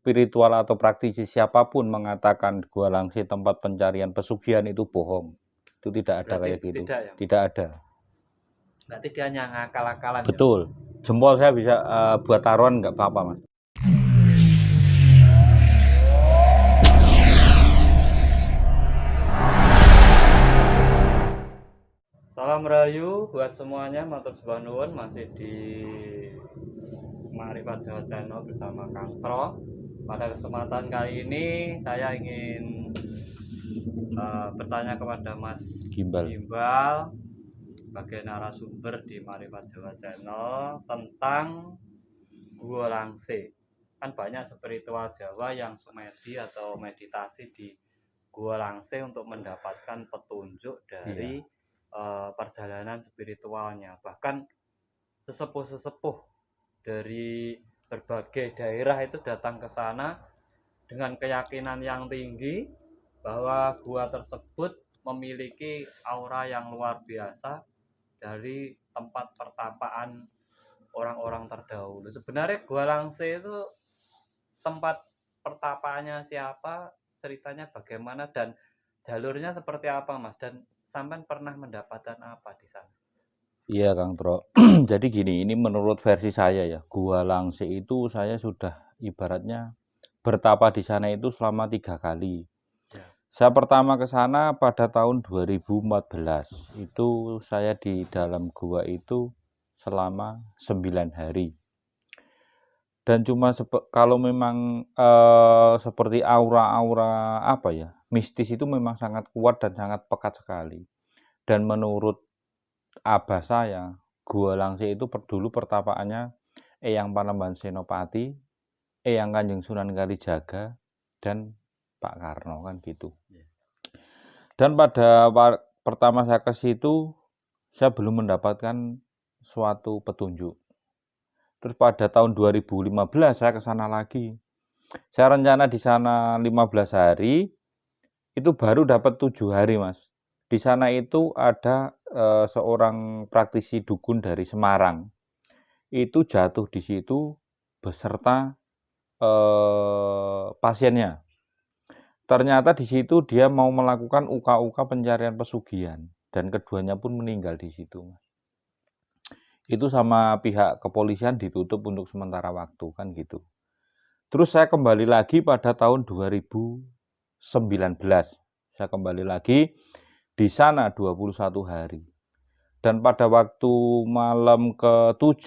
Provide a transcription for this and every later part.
spiritual atau praktisi siapapun mengatakan Gua Langse tempat pencarian pesugihan itu bohong. Itu tidak ada kayak gitu. Tidak ya? Tidak ada. Berarti dia hanya ngakal-akalan. Betul. Ya? Jempol saya bisa buat taruhan nggak apa-apa, Mas. Salam rahayu buat semuanya, matur sembah nuwun, masih di Marifat Jawa Channel bersama Kang Pro. Pada kesempatan kali ini saya ingin bertanya kepada Mas Gimbal sebagai narasumber di Marifat Jawa Channel tentang Gua Langse. Kan banyak spiritual Jawa yang semedi atau meditasi di Gua Langse untuk mendapatkan petunjuk dari perjalanan spiritualnya. Bahkan sesepuh-sesepuh dari berbagai daerah itu datang ke sana dengan keyakinan yang tinggi bahwa gua tersebut memiliki aura yang luar biasa dari tempat pertapaan orang-orang terdahulu. Sebenarnya Gua Langse itu tempat pertapaannya siapa, ceritanya bagaimana, dan jalurnya seperti apa, Mas? Dan sampean pernah mendapatkan apa di sana? Iya, Kang Tro. Jadi gini, ini menurut versi saya ya, Gua Langse itu saya sudah ibaratnya bertapa di sana itu selama 3 kali. Ya. Saya pertama ke sana pada tahun 2014. Itu saya di dalam gua itu selama 9 hari. Dan cuma kalau memang seperti aura-aura apa ya, mistis itu memang sangat kuat dan sangat pekat sekali. Dan menurut abah saya, Gua Langse itu dulu pertapaannya Eyang Panembahan Senopati, Eyang Kanjeng Sunan Kalijaga, dan Pak Karno kan gitu. Dan pada pertama saya ke situ, saya belum mendapatkan suatu petunjuk. Terus pada tahun 2015 saya ke sana lagi. Saya rencana di sana 15 hari, itu baru dapat 7 hari, Mas. Di sana itu ada seorang praktisi dukun dari Semarang. Itu jatuh di situ beserta pasiennya. Ternyata di situ dia mau melakukan uka-uka pencarian pesugihan dan keduanya pun meninggal di situ. Itu sama pihak kepolisian ditutup untuk sementara waktu kan gitu. Terus saya kembali lagi pada tahun 2019. Saya kembali lagi di sana 21 hari. Dan pada waktu malam ke-7,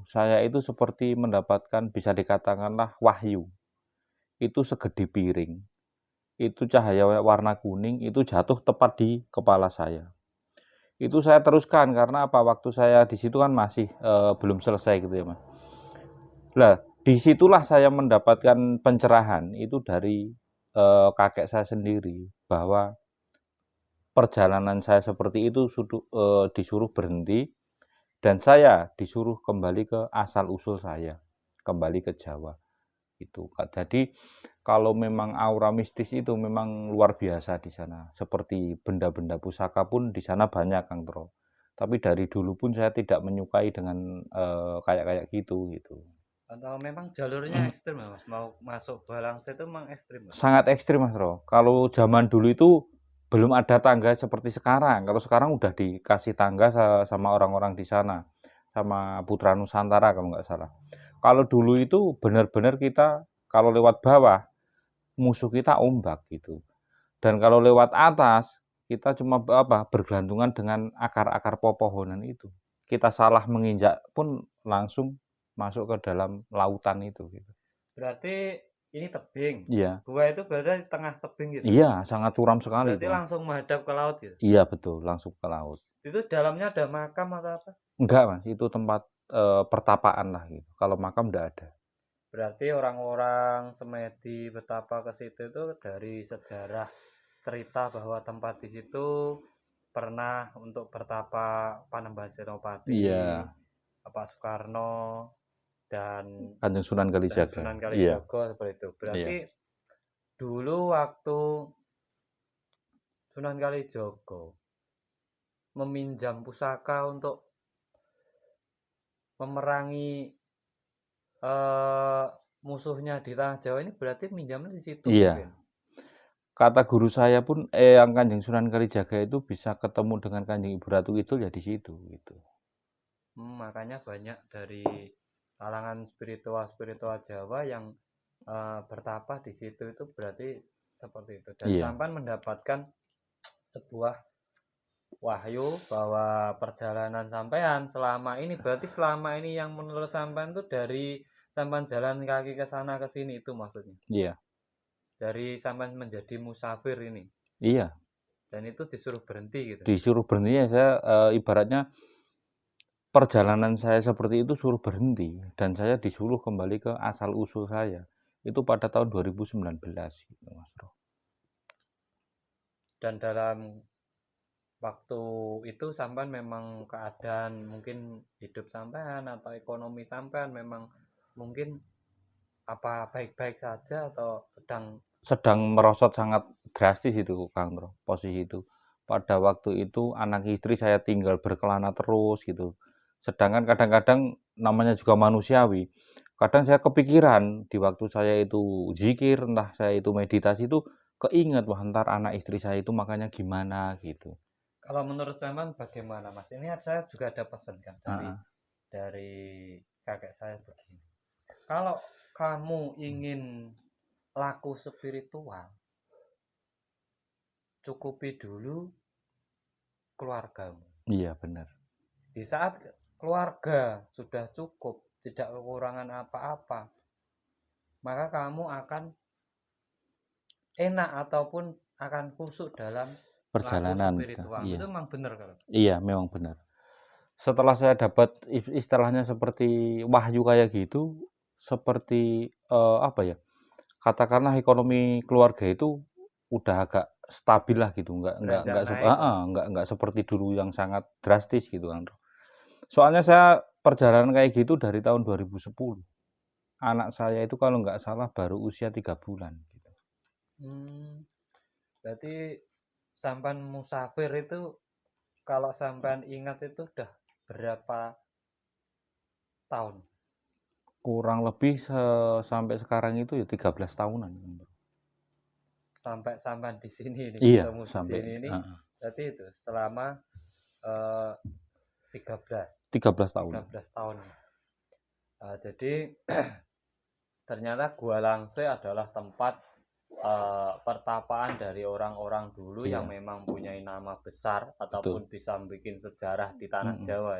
saya itu seperti mendapatkan, bisa dikatakanlah wahyu. Itu segede piring. Itu cahaya warna kuning, itu jatuh tepat di kepala saya. Itu saya teruskan karena apa? Waktu saya di situ kan masih belum selesai gitu ya, Mas. Lah, disitulah saya mendapatkan pencerahan itu dari kakek saya sendiri bahwa perjalanan saya seperti itu disuruh berhenti dan saya disuruh kembali ke asal usul saya, kembali ke Jawa. Itu. Jadi kalau memang aura mistis itu memang luar biasa di sana. Seperti benda-benda pusaka pun di sana banyak, Kang Tro. Tapi dari dulu pun saya tidak menyukai dengan kayak gitu. Atau memang jalurnya ekstrim, Mas? Mau masuk Gua Langse itu memang ekstrim, Mas? Sangat ekstrim, Mas Tro. Kalau zaman dulu itu belum ada tangga seperti sekarang. Kalau sekarang udah dikasih tangga sama orang-orang di sana, sama Putra Nusantara kalau nggak salah. Kalau dulu itu benar-benar kita kalau lewat bawah musuh kita ombak gitu. Dan kalau lewat atas kita cuma bergelantungan dengan akar-akar pepohonan itu. Kita salah menginjak pun langsung masuk ke dalam lautan itu gitu. Berarti ini tebing. Iya. Gua itu berada di tengah tebing gitu. Iya, sangat curam sekali Berarti itu. langsung menghadap ke laut gitu. Iya betul, langsung ke laut. Itu dalamnya ada makam atau apa? Enggak, Mas, itu tempat pertapaan lah gitu. Kalau makam enggak ada. Berarti orang-orang semedi betapa ke situ itu dari sejarah cerita bahwa tempat di situ pernah untuk bertapa Panembahan Senopati, Iya, Pak Soekarno, dan Kanjeng Sunan Kalijaga. Sunan Iya, Kalijogo seperti itu. Berarti iya. dulu waktu Sunan Kalijogo meminjam pusaka untuk memerangi musuhnya di tanah Jawa ini berarti minjamnya di situ Iya. mungkin. Kata guru saya pun, yang Kanjeng Sunan Kalijaga itu bisa ketemu dengan Kanjeng Ibu Ratu Kidul ya di situ, gitu. Makanya banyak dari kalangan spiritual Jawa yang bertapa di situ itu berarti seperti itu. Dan Iya. sampan mendapatkan sebuah wahyu bahwa perjalanan sampean selama ini berarti selama ini yang menurut sampean itu dari sampean jalan kaki ke sana ke sini itu maksudnya. Iya. Dari sampean menjadi musafir ini. Iya. Dan itu disuruh berhenti gitu. Disuruh berhenti ya saya ibaratnya perjalanan saya seperti itu suruh berhenti dan saya disuruh kembali ke asal usul saya. Itu pada tahun 2019 gitu, Mas Bro. Dan dalam waktu itu sampean memang keadaan mungkin hidup sampean atau ekonomi sampean memang mungkin apa baik-baik saja atau sedang merosot sangat drastis itu Kang Bro, posisi itu. Pada waktu itu anak istri saya tinggal berkelana terus gitu. Sedangkan kadang-kadang namanya juga manusiawi. Kadang saya kepikiran di waktu saya itu zikir, entah saya itu meditasi itu keinget wah ntar anak istri saya itu makanya gimana gitu. kalau menurut sampean bagaimana Mas? Ini saya juga ada pesan kan dari kakek saya begini. Kalau kamu ingin laku spiritual, cukupi dulu keluargamu. Iya benar. Di saat keluarga sudah cukup, tidak kekurangan apa-apa, maka kamu akan enak ataupun akan khusyuk dalam laku Perjalanan spiritual. iya. Itu memang benar kalau. Iya, memang benar. Setelah saya dapat istilahnya seperti wahyu kayak gitu, seperti apa ya? Katakanlah ekonomi keluarga itu udah agak stabil lah gitu, Beranjak naik lah. nggak seperti dulu yang sangat drastis gitu kan. Soalnya saya perjalanan kayak gitu dari tahun 2010. Anak saya itu kalau nggak salah baru usia 3 bulan. Gitu. Berarti sampan musafir itu kalau sampan ingat itu udah berapa tahun? Kurang lebih sampai sekarang itu ya 13 tahunan. Sampai sampan di sini nih, Iya, ketemu di sampai sini ini. Berarti itu selama 13 tahun. 13 tahun. Jadi ternyata Gua Langse adalah tempat pertapaan dari orang-orang dulu yang memang punya nama besar ataupun bisa bikin sejarah di tanah Jawa.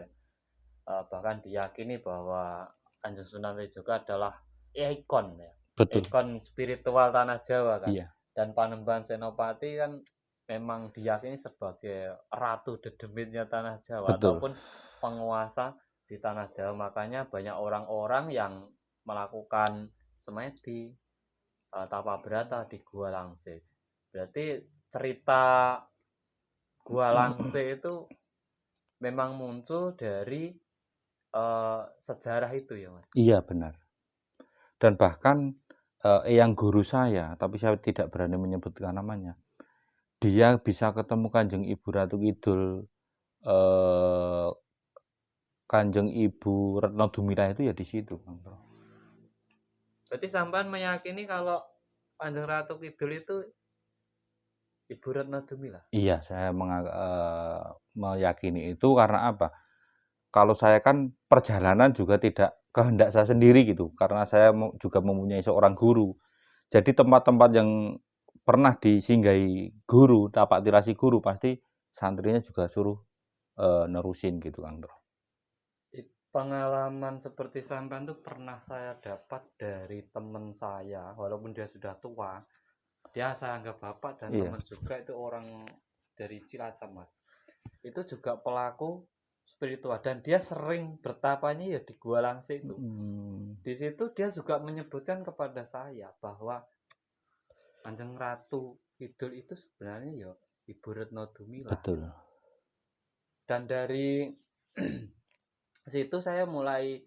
Bahkan diyakini bahwa Kanjeng Sunan Kalijaga adalah ikon ya. Betul. Ikon spiritual tanah Jawa kan. Iya. Dan Panembahan Senopati kan memang diyakini sebagai ratu dedemitnya tanah Jawa. Betul. Ataupun penguasa di tanah Jawa. Makanya banyak orang-orang yang melakukan semedi tapa berata di Gua Langse. Berarti cerita Gua Langse itu memang muncul dari sejarah itu ya Mas? Iya benar. Dan bahkan yang guru saya, tapi saya tidak berani menyebutkan namanya, dia bisa ketemu Kanjeng Ibu Ratu Kidul, Kanjeng Ibu Retno Dumila itu ya di situ. Berarti sampean meyakini kalau Kanjeng Ratu Kidul itu Ibu Retno Dumila? Iya, saya meyakini itu karena apa? Kalau saya kan perjalanan juga tidak kehendak saya sendiri gitu, karena saya juga mempunyai seorang guru. Jadi tempat-tempat yang pernah disinggahi guru, tapak tirasi guru, pasti santrinya juga suruh nerusin gitu kan, Bro. Pengalaman seperti sampean tuh pernah saya dapat dari teman saya, walaupun dia sudah tua. Dia saya anggap bapak dan teman juga, itu orang dari Cilacap Mas. Itu juga pelaku spiritual dan dia sering bertapanya ya di Gua Langse itu. Di situ dia juga menyebutkan kepada saya bahwa Kanjeng Ratu Kidul itu sebenarnya ya Ibu Retno Dumila. Betul. Dan dari situ saya mulai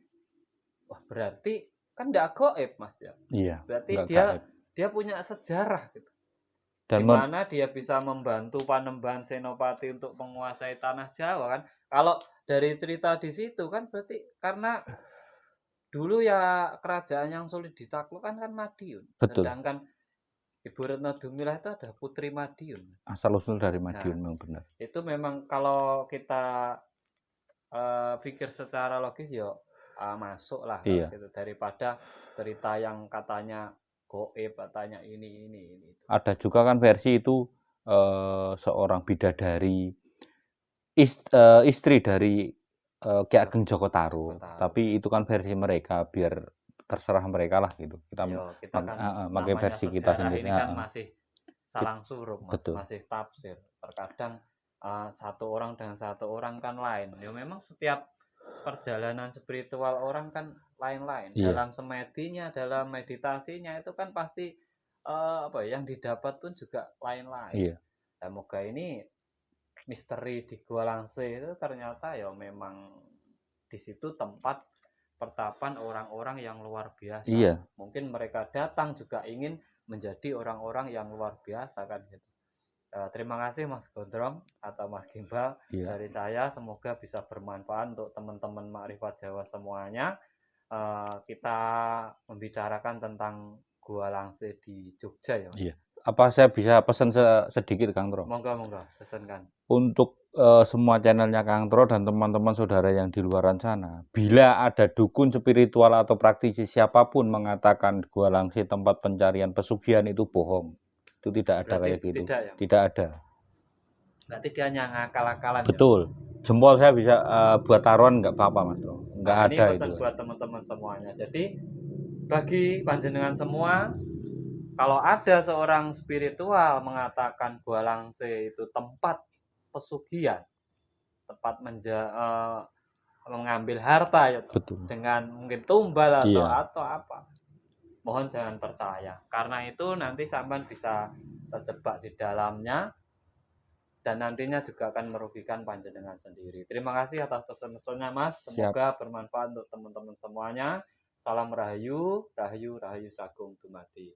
wah berarti kan tidak goib Mas ya. Iya. Berarti dia punya sejarah gitu. Dan dimana dia bisa membantu Panembahan Senopati untuk menguasai tanah Jawa kan. Kalau dari cerita di situ kan berarti karena dulu ya kerajaan yang sulit ditaklukkan kan Madiun. Betul. Sedangkan Ibu Retno Dumilah itu ada Putri Madiun. Asal usul dari Nah, Madiun memang benar. itu memang kalau kita pikir secara logis ya masuk lah Iya. gitu, daripada cerita yang katanya goib, katanya ini. Ada juga kan versi itu seorang bidadari istri dari Ki Ageng Joko Tarub. Tapi itu kan versi mereka, biar terserah mereka lah gitu. Kita Yo, kita kan pakai namanya versi kita sejarah sendiri. ini kan masih salang suruh, Mas, Betul. masih tafsir. Terkadang satu orang dengan satu orang kan lain. Ya memang setiap perjalanan spiritual orang kan lain-lain. Iya. Dalam semedinya, dalam meditasinya itu kan pasti apa ya, yang didapat pun juga lain-lain. Iya. Dan moga ini misteri di Gua Langse itu ternyata ya memang di situ tempat pertapan orang-orang yang luar biasa. Iya. Mungkin mereka datang juga ingin menjadi orang-orang yang luar biasa kan gitu. Terima kasih Mas Gondrong atau Mas Gimbal. Iya. Dari saya semoga bisa bermanfaat untuk teman-teman Makrifat Jawa semuanya. Kita membicarakan tentang Gua Langse di Jogja ya. Iya. Apa saya bisa pesan sedikit Kang Tro? Monggo pesankan. Untuk semua channelnya Kang Tro dan teman-teman saudara yang di luar sana, bila ada dukun spiritual atau praktisi siapapun mengatakan Gua Langse tempat pencarian pesugihan, itu bohong. Itu tidak ada. Berarti kayak gitu. tidak ya? Tidak ada. Berarti dia hanya ngakal-akalan. Betul. Ya? Jempol saya bisa buat taruhan nggak apa-apa Mas Tro. Nggak Nah, ada ini pesan itu. buat teman-teman semuanya. Jadi bagi panjenengan semua, kalau ada seorang spiritual mengatakan Gua Langse itu tempat pesugihan, tempat mengambil harta ya, Betul. dengan mungkin tumbal atau Iya. apa, mohon jangan percaya, karena itu nanti sampean bisa terjebak di dalamnya dan nantinya juga akan merugikan panjenengan sendiri. Terima kasih atas pesan-pesannya Mas, semoga bermanfaat untuk teman-teman semuanya. Salam Rahayu, Rahayu, Rahayu Sagung Dumadi.